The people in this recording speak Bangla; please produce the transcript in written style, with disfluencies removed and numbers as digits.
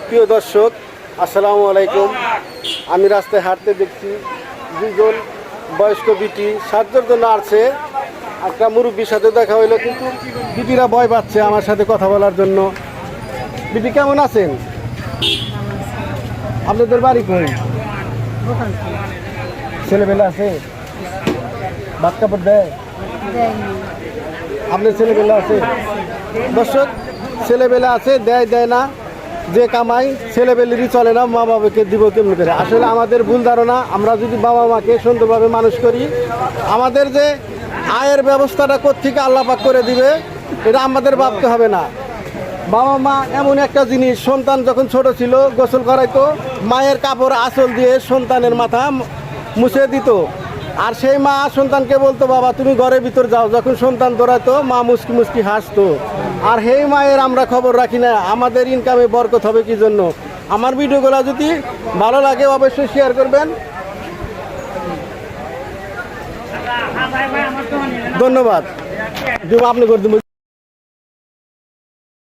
প্রিয় দর্শক, আসসালামু আলাইকুম। আমি রাস্তায় হাঁটতে দেখছি দুজন বয়স্ক বিটি সাহায্যের জন্য আসছে। একটা মুরব্বীর সাথে দেখা হইলো, কিন্তু বিটিরা ভয় পাচ্ছে আমার সাথে কথা বলার জন্য। বিটি কেমন আছেন? আপনাদের বাড়ি কই? ছেলেবেলা আছে? ভাত কাপড় দেয়? আপনার ছেলেবেলা আছে? দর্শক, ছেলেবেলা আছে, দেয় দেয় না, যে কামাই ছেলেবেলেরই চলে না, মা বাবাকে দিব কেমন করে? আসলে আমাদের ভুল ধারণা। আমরা যদি বাবা মাকে সুন্দরভাবে মানুষ করি, আমাদের যে আয়ের ব্যবস্থাটা কোত্থেকে আল্লাহ পাক করে দিবে এটা আমাদের ভাবতে হবে না। বাবা মা এমন একটা জিনিস, সন্তান যখন ছোট ছিল গোসল করাইতো, মায়ের কাপড় আঁচল দিয়ে সন্তানের মাথা মুছে দিত। আর সেই মা সন্তানকে বলতো, বাবা তুমি ঘরের ভিতর যাও। যখন সন্তান দৌড়াতো, মা মুসকি মুসকি হাসতো। আর সেই মায়ের আমরা খবর রাখি না। আমাদের ইনকামে বরকত হবে কি জন্য? আমার ভিডিওগুলো যদি ভালো লাগে অবশ্যই শেয়ার করবেন। ধন্যবাদ। আপনি করে দেবেন।